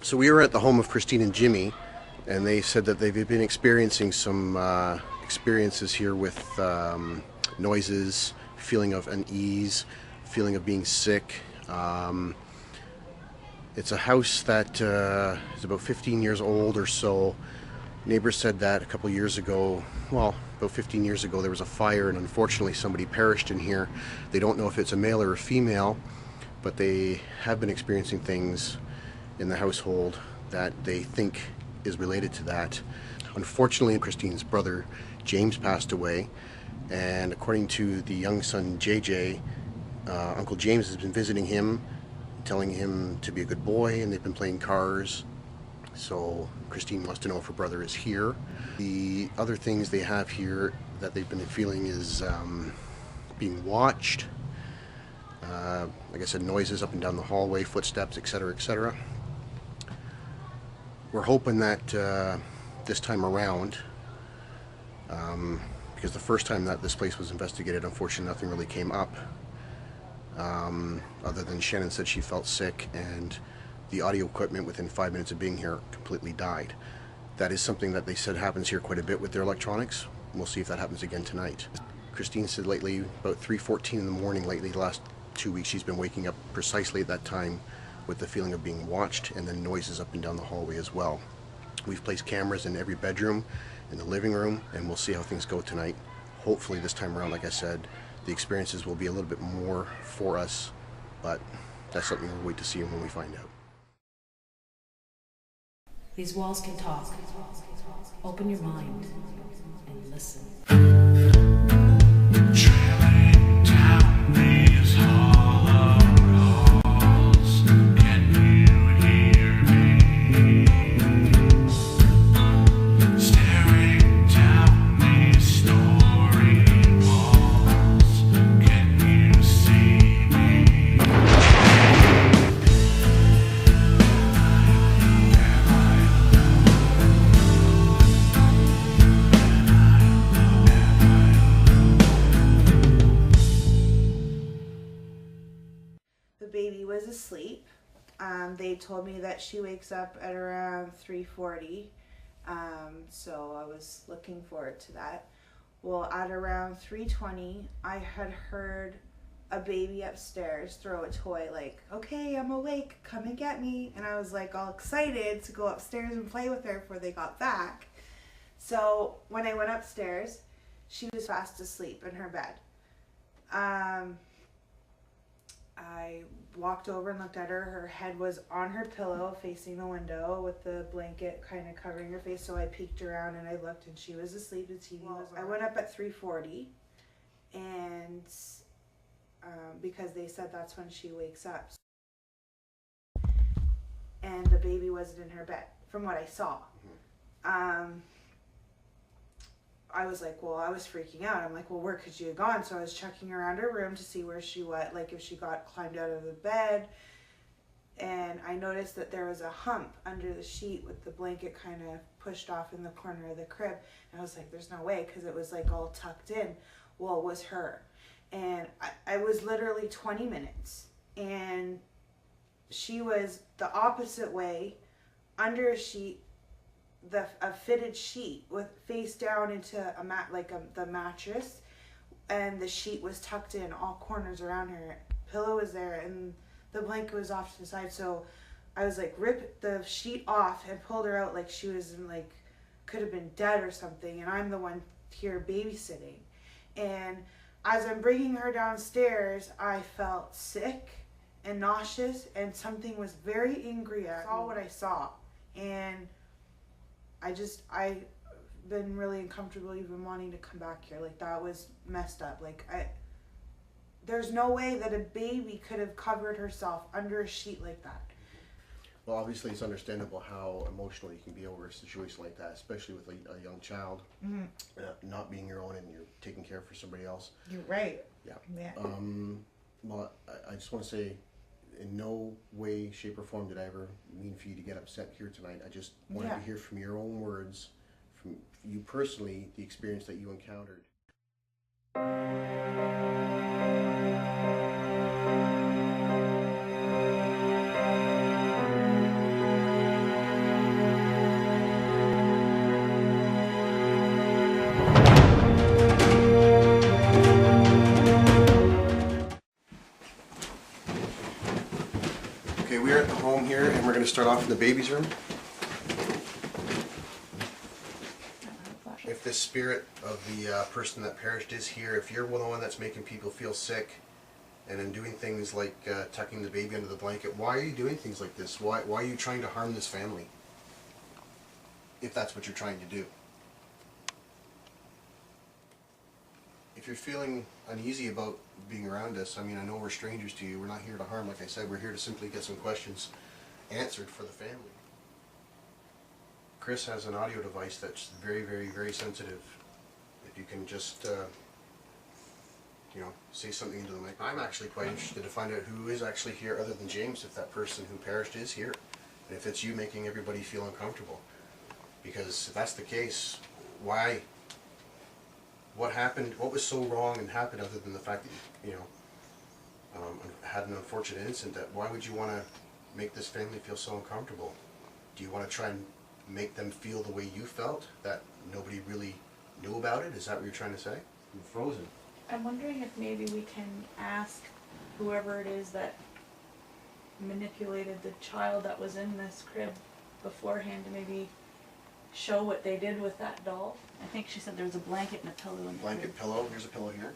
So we were at the home of Christine and Jimmy, and they said that they've been experiencing some experiences here with noises, feeling of unease, feeling of being sick. It's a house that is about 15 years old or so. Neighbors said that a couple years ago, well, about 15 years ago, there was a fire and unfortunately somebody perished in here. They don't know if it's a male or a female, but they have been experiencing things in the household that they think is related to that. Unfortunately, Christine's brother James passed away, and according to the young son JJ, Uncle James has been visiting him, telling him to be a good boy, and they've been playing cars. So Christine wants to know if her brother is here. The other things they have here that they've been feeling is being watched. Like I said, noises up and down the hallway, footsteps, etc., etc. We're hoping that this time around, because the first time that this place was investigated, unfortunately nothing really came up, other than Shannon said she felt sick and the audio equipment within 5 minutes of being here completely died. That is something that they said happens here quite a bit with their electronics. We'll see if that happens again tonight. Christine said lately, about 3:14 in the morning lately, the last 2 weeks, she's been waking up precisely at that time with the feeling of being watched, and then noises up and down the hallway as well. We've placed cameras in every bedroom, in the living room, and we'll see how things go tonight. Hopefully this time around, like I said, the experiences will be a little bit more for us, but that's something we'll wait to see when we find out. These walls can talk. Open your mind and listen. Trailing down these hollow halls, can you hear me? Staring down these story walls, can you see me? The baby was asleep. They told me that she wakes up at around 3:40, so I was looking forward to that. Well, at around 3:20, I had heard a baby upstairs throw a toy like, "Okay, I'm awake, come and get me." And I was like all excited to go upstairs and play with her before they got back. So when I went upstairs, she was fast asleep in her bed. I walked over and looked at her. Her head was on her pillow facing the window with the blanket kind of covering her face. So I peeked around and I looked and she was asleep. The TV was on. I went up at 3:40 and because they said that's when she wakes up. And the baby wasn't in her bed from what I saw. I was like, well, I was freaking out. I'm like, well, where could she have gone? So I was checking around her room to see where she went, like if she got climbed out of the bed. And I noticed that there was a hump under the sheet with the blanket kind of pushed off in the corner of the crib. And I was like, there's no way, because it was like all tucked in. Well, it was her. And I was literally 20 minutes. And she was the opposite way under a sheet, a fitted sheet with face down into a mat, like the mattress, and the sheet was tucked in all corners around her. Pillow was there and the blanket was off to the side. So I was like, rip the sheet off and pulled her out like she was in, like, could have been dead or something, and I'm the one here babysitting. And as I'm bringing her downstairs, I felt sick and nauseous, and something was very angry at me. I saw what I saw, and I've been really uncomfortable even wanting to come back here. Like, that was messed up. Like, there's no way that a baby could have covered herself under a sheet like that. Well, obviously it's understandable how emotional you can be over a situation like that, especially with a young child, not being your own and you're taking care for somebody else. You're right. Yeah. Yeah. Well, I just want to say, in no way, shape, or form did I ever mean for you to get upset here tonight. I just wanted to hear from your own words, from you personally, the experience that you encountered. here and we're going to start off in the baby's room. If this spirit of the person that perished is here, if you're the one that's making people feel sick and then doing things like tucking the baby under the blanket, why are you doing things like this? Why are you trying to harm this family? If that's what you're trying to do. If you're feeling uneasy about being around us, I mean, I know we're strangers to you. We're not here to harm. Like I said, we're here to simply get some questions answered for the family. Chris has an audio device that's very, very, very sensitive. If you can just, say something into the mic. I'm actually quite interested to find out who is actually here other than James, if that person who perished is here. And if it's you making everybody feel uncomfortable. Because if that's the case, why? What happened? What was so wrong and happened other than the fact that you had an unfortunate incident? That why would you want to make this family feel so uncomfortable? Do you want to try and make them feel the way you felt, that nobody really knew about it? Is that what you're trying to say? You're frozen. I'm wondering if maybe we can ask whoever it is that manipulated the child that was in this crib beforehand to maybe show what they did with that doll. I think she said there was a blanket and a pillow in the Blanket, pillow. Here's a pillow here.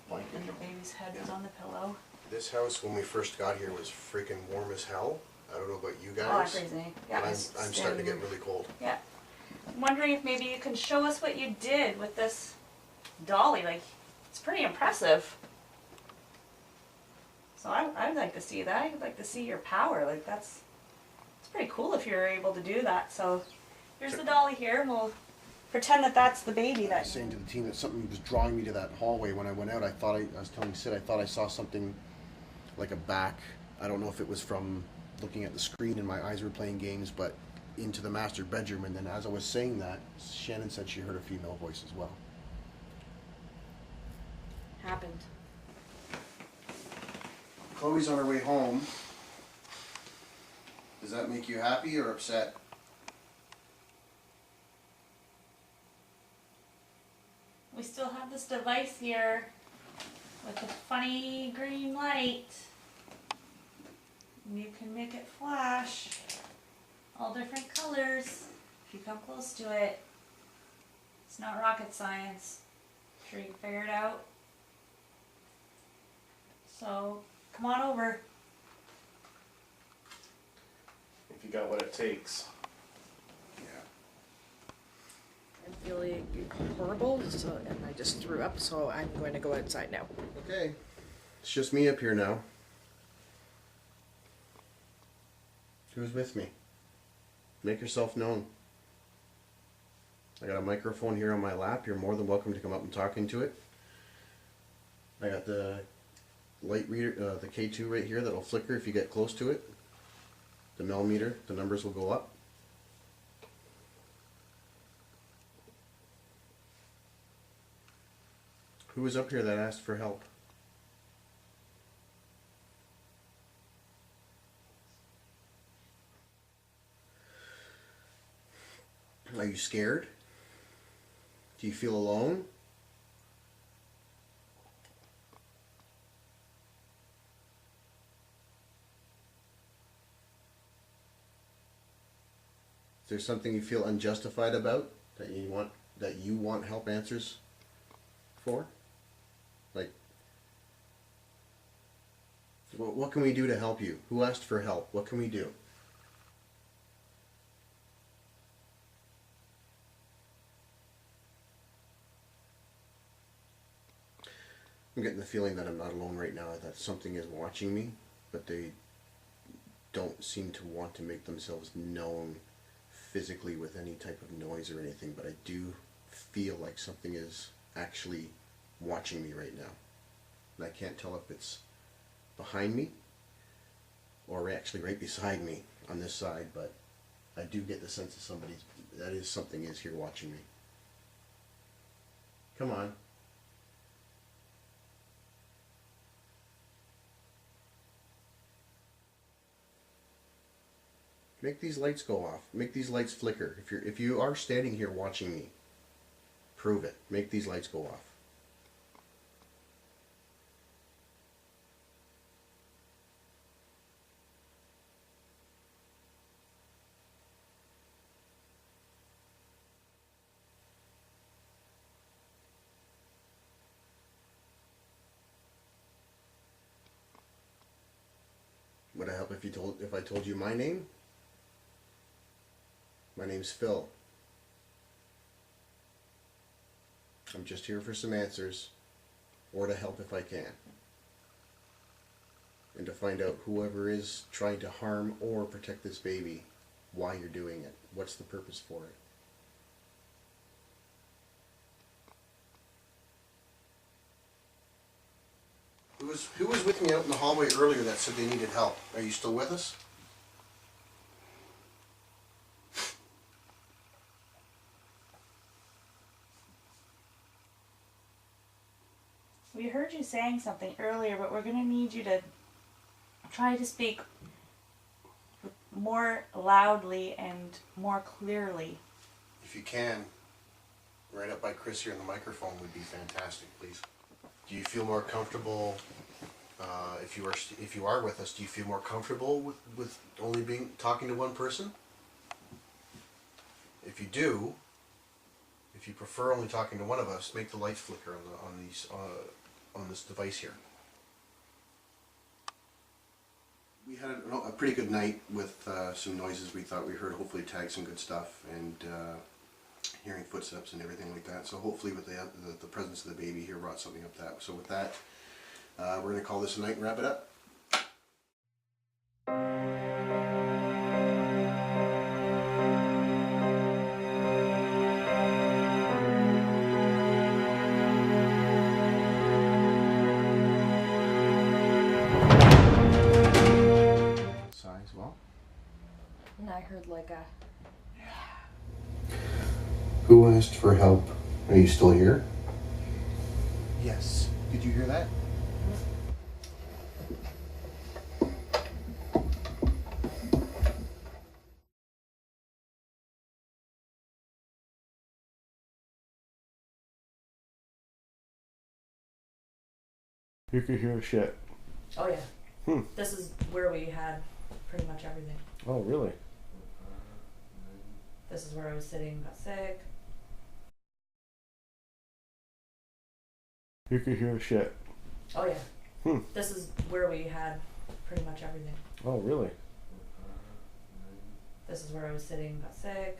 Blanket. And the baby's head was on the pillow. This house, when we first got here, was freaking warm as hell. I don't know about you guys. Oh, I'm freezing. Yeah, but I'm starting to get really cold. Yeah. I'm wondering if maybe you can show us what you did with this dolly. Like, it's pretty impressive. So I'd like to see that. I'd like to see your power. Like, it's pretty cool if you're able to do that. So here's the dolly here, and we'll pretend that that's the baby I was saying to the team that something was drawing me to that hallway when I went out. I was telling Sid, I thought I saw something like a back. I don't know if it was from looking at the screen and my eyes were playing games, but into the master bedroom. And then as I was saying that, Shannon said she heard a female voice as well. happened. Chloe's on her way home. Does that make you happy or upset? We still have this device here with a funny green light. And you can make it flash all different colors if you come close to it. It's not rocket science. I'm sure you can figure it out. So come on over. If you got what it takes. I'm feeling horrible, and I just threw up, so I'm going to go outside now. Okay. It's just me up here now. Who's with me? Make yourself known. I got a microphone here on my lap. You're more than welcome to come up and talk into it. I got the light reader, the K2 right here that'll flicker if you get close to it. The millimeter, the numbers will go up. Who was up here that asked for help? Are you scared? Do you feel alone? Is there something you feel unjustified about that you want help answers for? Like, what can we do to help you? Who asked for help? What can we do? I'm getting the feeling that I'm not alone right now, that something is watching me, but they don't seem to want to make themselves known physically with any type of noise or anything, but I do feel like something is actually watching me right now. And I can't tell if it's behind me or actually right beside me on this side, but I do get the sense of something is here watching me. Come on. Make these lights go off. Make these lights flicker. If you are standing here watching me, prove it. Make these lights go off. help if I told you my name? My name's Phil. I'm just here for some answers, or to help if I can. And to find out whoever is trying to harm or protect this baby, why you're doing it. What's the purpose for it? Who was with me out in the hallway earlier that said they needed help? Are you still with us? We heard you saying something earlier, but we're going to need you to try to speak more loudly and more clearly. If you can, right up by Chris here in the microphone would be fantastic, please. Do you feel more comfortable, if you are with us, do you feel more comfortable with only talking to one person? If you do, if you prefer only talking to one of us, make the lights flicker on this device here. We had a pretty good night with some noises we thought we heard. Hopefully tagged some good stuff, and hearing footsteps and everything like that. So hopefully with the presence of the baby here brought something up that. So with that, we're going to call this a night and wrap it up. Size well. And I heard like a. Who asked for help? Are you still here? Yes. Did you hear that? You could hear shit. Oh, yeah. This is where we had pretty much everything. Oh, really? This is where I was sitting, got sick. You could hear shit. Oh, yeah. This is where we had pretty much everything. Oh, really? This is where I was sitting, got sick.